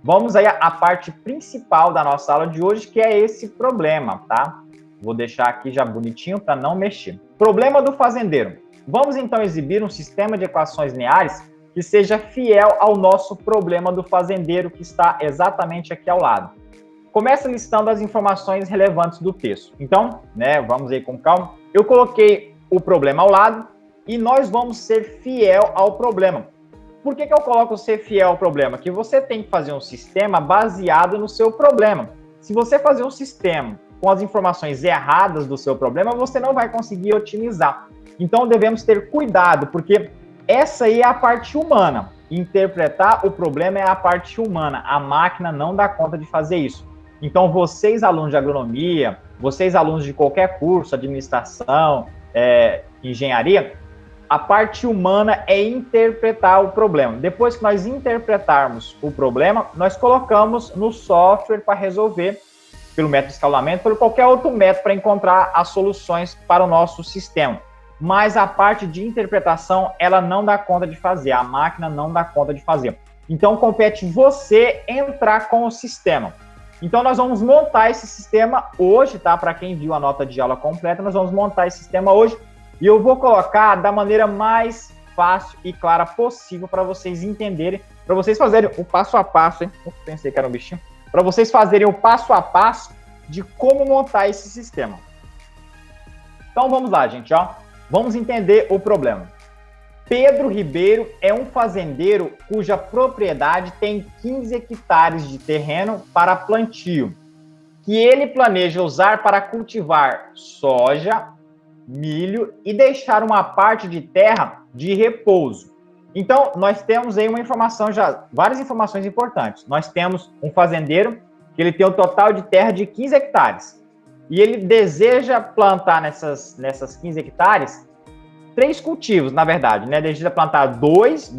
Vamos aí à parte principal da nossa aula de hoje, que é esse problema, tá? Vou deixar aqui já bonitinho para não mexer. Problema do fazendeiro. Vamos então exibir um sistema de equações lineares que seja fiel ao nosso problema do fazendeiro, que está exatamente aqui ao lado. Começa listando as informações relevantes do texto. Então, vamos aí com calma. Eu coloquei o problema ao lado e nós vamos ser fiel ao problema. Por que eu coloco ser fiel ao problema? Que você tem que fazer um sistema baseado no seu problema. Se você fazer um sistema com as informações erradas do seu problema, você não vai conseguir otimizar. Então, devemos ter cuidado, porque essa aí é a parte humana. Interpretar o problema é a parte humana. A máquina não dá conta de fazer isso. Então, vocês, alunos de agronomia, vocês, alunos de qualquer curso, administração, engenharia, a parte humana é interpretar o problema. Depois que nós interpretarmos o problema, nós colocamos no software para resolver, pelo método de escalonamento, por qualquer outro método para encontrar as soluções para o nosso sistema. Mas a parte de interpretação, ela não dá conta de fazer, a máquina não dá conta de fazer. Então, compete você entrar com o sistema. Então, nós vamos montar esse sistema hoje, tá? Para quem viu a nota de aula completa, nós vamos montar esse sistema hoje. E eu vou colocar da maneira mais fácil e clara possível para vocês entenderem, para vocês fazerem o passo a passo, hein? Eu pensei que era um bichinho. Para vocês fazerem o passo a passo de como montar esse sistema. Então, vamos lá, gente, ó. Vamos entender o problema. Pedro Ribeiro é um fazendeiro cuja propriedade tem 15 hectares de terreno para plantio, que ele planeja usar para cultivar soja, milho e deixar uma parte de terra de repouso. Então, nós temos aí uma informação já, várias informações importantes. Nós temos um fazendeiro que ele tem um total de terra de 15 hectares e ele deseja plantar nessas 15 hectares 3 cultivos, na verdade, né? Deseja plantar dois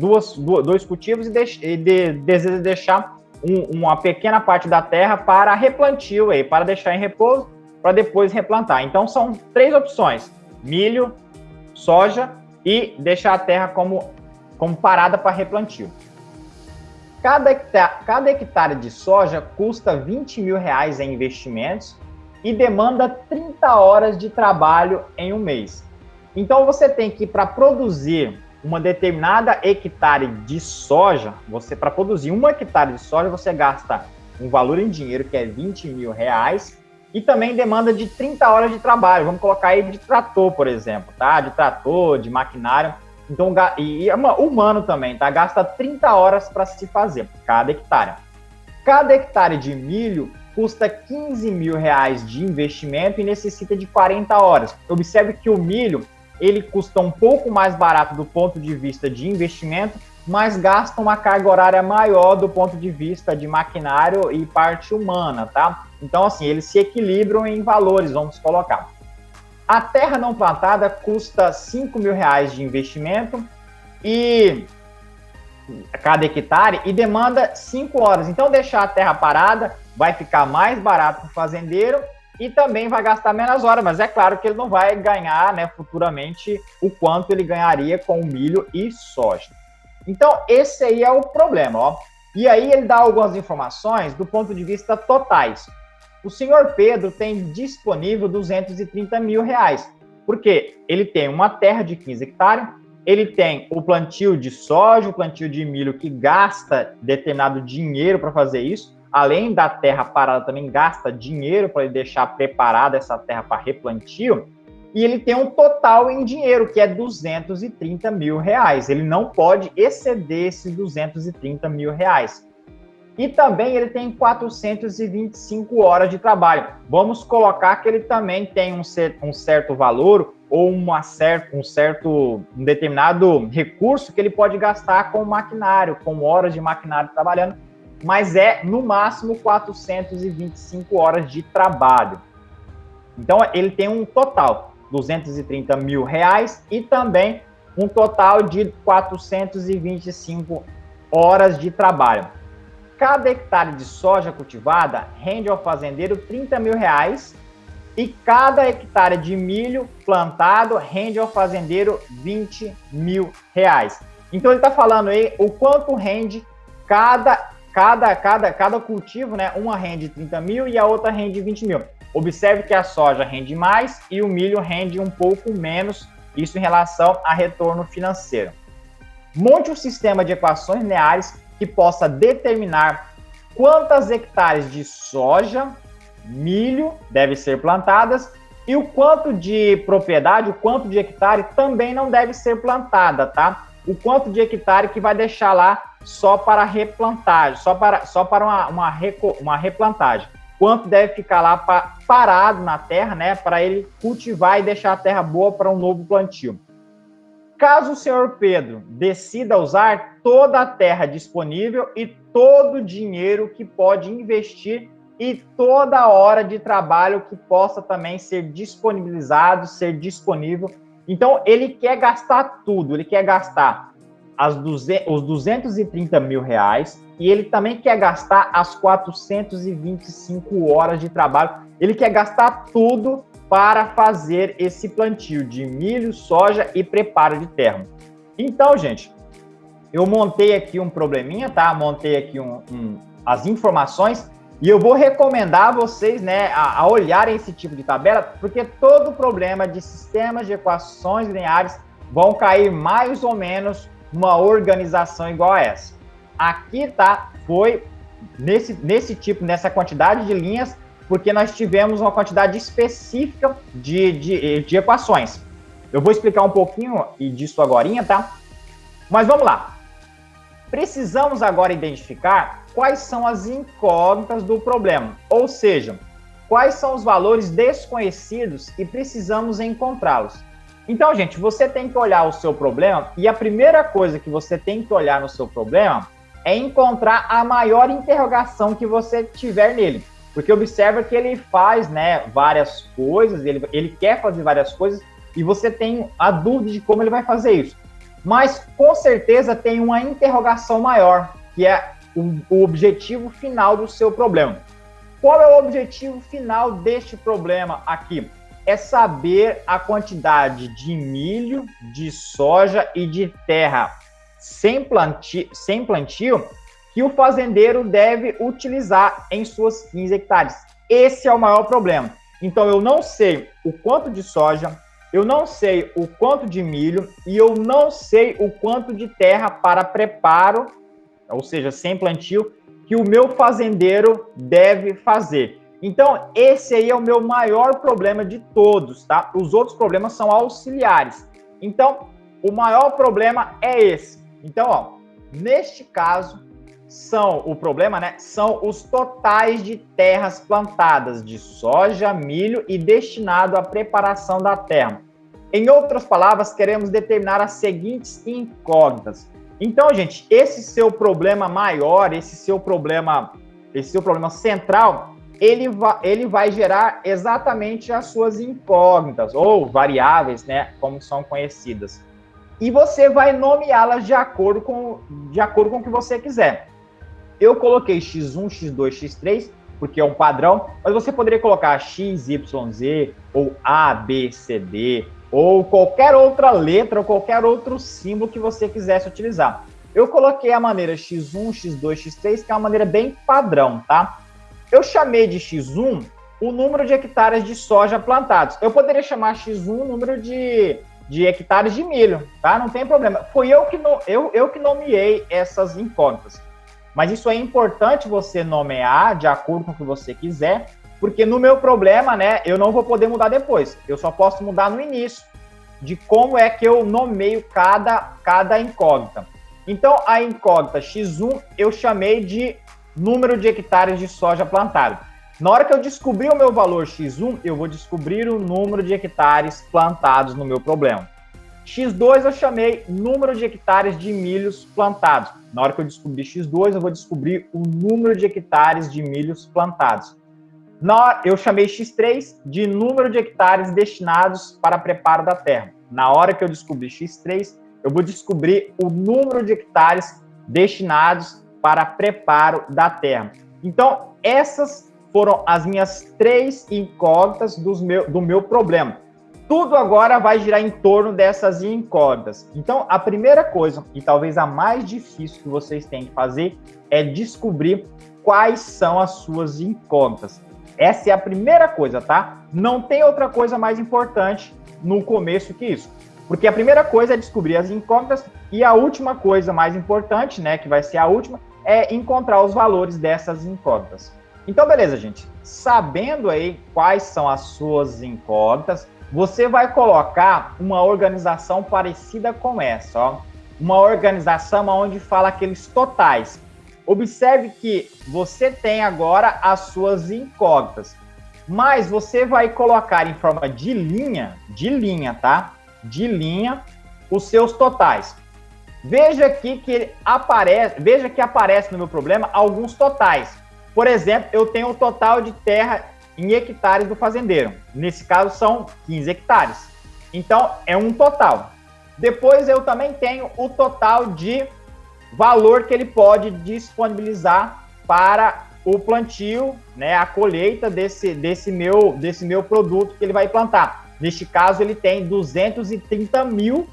cultivos e deseja deixar uma pequena parte da terra para replantio, aí, para deixar em repouso, para depois replantar. Então, são 3 opções: milho, soja e deixar a terra como parada para replantio. Cada hectare de soja custa R$20 mil em investimentos e demanda 30 horas de trabalho em um mês. Então, você tem que, para produzir uma determinada hectare de soja, para produzir 1 hectare de soja, você gasta um valor em dinheiro que é R$20 mil e também demanda de 30 horas de trabalho. Vamos colocar aí de trator, por exemplo, tá? De trator, de maquinário. Então, e humano também, tá? Gasta 30 horas para se fazer cada hectare. Cada hectare de milho custa R$15 mil de investimento e necessita de 40 horas. Observe que o milho, ele custa um pouco mais barato do ponto de vista de investimento, mas gasta uma carga horária maior do ponto de vista de maquinário e parte humana, tá? Então, assim, eles se equilibram em valores, vamos colocar. A terra não plantada custa R$5 mil de investimento e cada hectare e demanda 5 horas. Então, deixar a terra parada vai ficar mais barato para o fazendeiro e também vai gastar menos horas, mas é claro que ele não vai ganhar, né, futuramente o quanto ele ganharia com o milho e soja. Então, esse aí é o problema, ó. E aí ele dá algumas informações do ponto de vista totais. O senhor Pedro tem disponível R$230 mil, porque ele tem uma terra de 15 hectares, ele tem o plantio de soja, o plantio de milho que gasta determinado dinheiro para fazer isso, além da terra parada também gasta dinheiro para ele deixar preparada essa terra para replantio, e ele tem um total em dinheiro, que é R$230 mil. Ele não pode exceder esses R$230 mil. E também ele tem 425 horas de trabalho. Vamos colocar que ele também tem um certo valor ou um determinado recurso que ele pode gastar com maquinário, com horas de maquinário trabalhando, mas é no máximo 425 horas de trabalho. Então ele tem um total R$230 mil e também um total de 425 horas de trabalho. Cada hectare de soja cultivada rende ao fazendeiro R$30 mil e cada hectare de milho plantado rende ao fazendeiro R$20 mil. Então ele está falando aí o quanto rende cada cada cultivo, né, uma rende 30 mil e a outra rende 20 mil. Observe que a soja rende mais e o milho rende um pouco menos, isso em relação a retorno financeiro. Monte um sistema de equações lineares que possa determinar quantas hectares de soja, milho devem ser plantadas e o quanto de propriedade, o quanto de hectare também não deve ser plantada, tá? O quanto de hectare que vai deixar lá só para replantagem, só para uma replantagem. Quanto deve ficar lá parado na terra, né, para ele cultivar e deixar a terra boa para um novo plantio. Caso o senhor Pedro decida usar toda a terra disponível e todo o dinheiro que pode investir e toda a hora de trabalho que possa também ser disponibilizado, ser disponível. Então, ele quer gastar tudo, ele quer gastar os 230 mil reais e ele também quer gastar as 425 horas de trabalho. Ele quer gastar tudo para fazer esse plantio de milho, soja e preparo de terra. Então, gente, eu montei aqui um probleminha, tá? Montei aqui as informações e eu vou recomendar a vocês, né, a olharem esse tipo de tabela, porque todo problema de sistemas de equações lineares vão cair mais ou menos numa organização igual a essa. Aqui, tá? Foi nessa quantidade de linhas, porque nós tivemos uma quantidade específica de equações. Eu vou explicar um pouquinho disso agorinha, tá? Mas vamos lá. Precisamos agora identificar quais são as incógnitas do problema, ou seja, quais são os valores desconhecidos e precisamos encontrá-los. Então, gente, você tem que olhar o seu problema e a primeira coisa que você tem que olhar no seu problema é encontrar a maior interrogação que você tiver nele. Porque observa que ele faz, né, várias coisas, ele quer fazer várias coisas e você tem a dúvida de como ele vai fazer isso. Mas, com certeza, tem uma interrogação maior, que é o objetivo final do seu problema. Qual é o objetivo final deste problema aqui? É saber a quantidade de milho, de soja e de terra sem plantio que o fazendeiro deve utilizar em suas 15 hectares. Esse é o maior problema. Então, eu não sei o quanto de soja, eu não sei o quanto de milho e eu não sei o quanto de terra para preparo, ou seja, sem plantio, que o meu fazendeiro deve fazer. Então, esse aí é o meu maior problema de todos, tá? Os outros problemas são auxiliares. Então, o maior problema é esse. Então, ó, neste caso, o problema, né, são os totais de terras plantadas de soja, milho e destinado à preparação da terra. Em outras palavras, queremos determinar as seguintes incógnitas. Então, gente, esse seu problema maior, esse seu problema central, ele vai gerar exatamente as suas incógnitas, ou variáveis, né, como são conhecidas. E você vai nomeá-las de acordo com o que você quiser. Eu coloquei X1, X2, X3, porque é um padrão, mas você poderia colocar X, Y, Z, ou A, B, C, D, ou qualquer outra letra, ou qualquer outro símbolo que você quisesse utilizar. Eu coloquei a maneira X1, X2, X3, que é uma maneira bem padrão, tá? Eu chamei de X1 o número de hectares de soja plantados. Eu poderia chamar X1 o número de hectares de milho, tá? Não tem problema. Fui eu que nomeei essas incógnitas. Mas isso é importante você nomear de acordo com o que você quiser, porque no meu problema, né, eu não vou poder mudar depois. Eu só posso mudar no início de como é que eu nomeio cada incógnita. Então, a incógnita X1 eu chamei de número de hectares de soja plantado. Na hora que eu descobrir o meu valor X1, eu vou descobrir o número de hectares plantados no meu problema. X2 eu chamei número de hectares de milhos plantados. Na hora que eu descobrir X2, eu vou descobrir o número de hectares de milhos plantados. Eu chamei X3 de número de hectares destinados para preparo da terra. Na hora que eu descobrir X3, eu vou descobrir o número de hectares destinados para preparo da terra. Então, essas foram as minhas 3 incógnitas do meu problema. tudo agora vai girar em torno dessas incógnitas. Então, a primeira coisa, e talvez a mais difícil que vocês têm que fazer, é descobrir quais são as suas incógnitas. Essa é a primeira coisa, tá? Não tem outra coisa mais importante no começo que isso. Porque a primeira coisa é descobrir as incógnitas e a última coisa mais importante, né, que vai ser a última, é encontrar os valores dessas incógnitas. Então, beleza, gente. Sabendo aí quais são as suas incógnitas, você vai colocar uma organização parecida com essa, ó. Uma organização onde fala aqueles totais. Observe que você tem agora as suas incógnitas, mas você vai colocar em forma de linha, tá? De linha, os seus totais. Veja aqui que aparece no meu problema alguns totais. Por exemplo, eu tenho o total de terra em hectares do fazendeiro. Nesse caso, são 15 hectares. Então, é um total. Depois, eu também tenho o total de valor que ele pode disponibilizar para o plantio, né, a colheita desse meu produto que ele vai plantar. Neste caso, ele tem 230 mil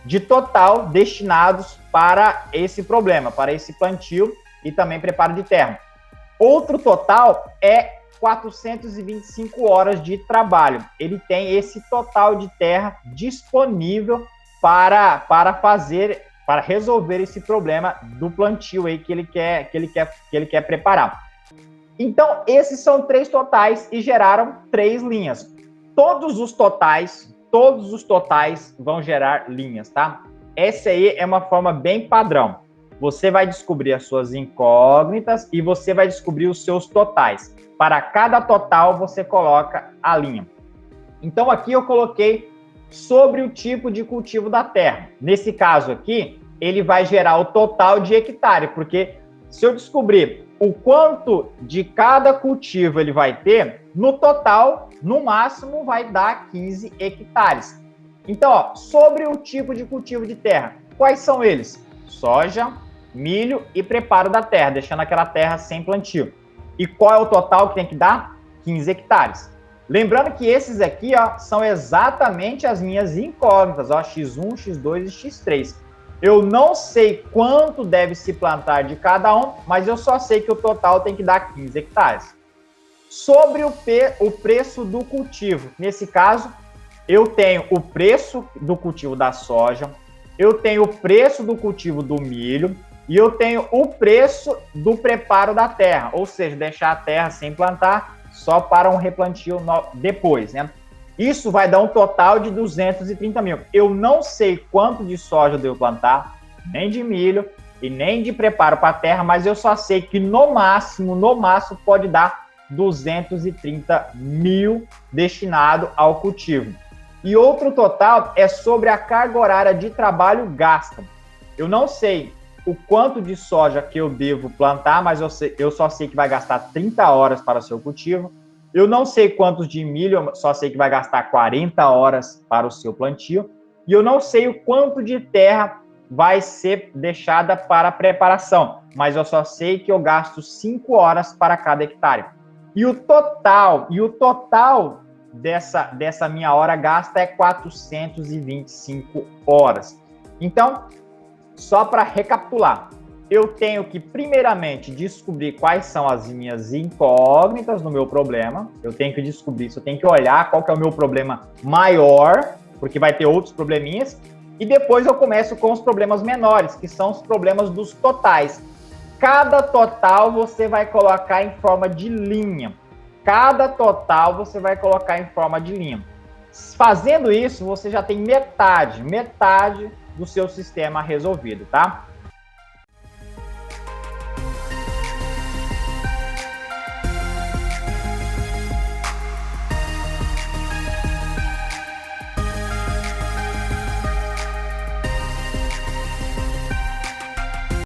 de total destinados para esse problema, para esse plantio e também preparo de terra. Outro total é 425 horas de trabalho. Ele tem esse total de terra disponível para resolver esse problema do plantio aí que ele quer preparar. Então, esses são 3 totais e geraram 3 linhas. Todos os totais vão gerar linhas, tá? Essa aí é uma forma bem padrão. Você vai descobrir as suas incógnitas e você vai descobrir os seus totais. Para cada total, você coloca a linha. Então, aqui eu coloquei sobre o tipo de cultivo da terra. Nesse caso aqui, ele vai gerar o total de hectare, porque se eu descobrir o quanto de cada cultivo ele vai ter, no total, no máximo, vai dar 15 hectares. Então, ó, sobre o tipo de cultivo de terra, quais são eles? Soja, milho e preparo da terra, deixando aquela terra sem plantio. E qual é o total que tem que dar? 15 hectares. Lembrando que esses aqui, ó, são exatamente as minhas incógnitas, ó, X1, X2 e X3. Eu não sei quanto deve se plantar de cada um, mas eu só sei que o total tem que dar 15 hectares. Sobre o preço do cultivo, nesse caso, eu tenho o preço do cultivo da soja, eu tenho o preço do cultivo do milho e eu tenho o preço do preparo da terra, ou seja, deixar a terra sem plantar só para um replantio depois, né? Isso vai dar um total de 230 mil. Eu não sei quanto de soja eu devo plantar, nem de milho e nem de preparo para a terra, mas eu só sei que no máximo pode dar 230 mil destinado ao cultivo. E outro total é sobre a carga horária de trabalho gasta. Eu não sei o quanto de soja que eu devo plantar, mas eu só sei que vai gastar 30 horas para o seu cultivo. Eu não sei quantos de milho, eu só sei que vai gastar 40 horas para o seu plantio. E eu não sei o quanto de terra vai ser deixada para preparação, mas eu só sei que eu gasto 5 horas para cada hectare. E o total dessa minha hora gasta é 425 horas. Então, só para recapitular, eu tenho que, primeiramente, descobrir quais são as minhas incógnitas no meu problema. Eu tenho que descobrir isso, eu tenho que olhar qual que é o meu problema maior, porque vai ter outros probleminhas. E depois eu começo com os problemas menores, que são os problemas dos totais. Cada total você vai colocar em forma de linha. Cada total você vai colocar em forma de linha. Fazendo isso, você já tem metade do seu sistema resolvido, tá?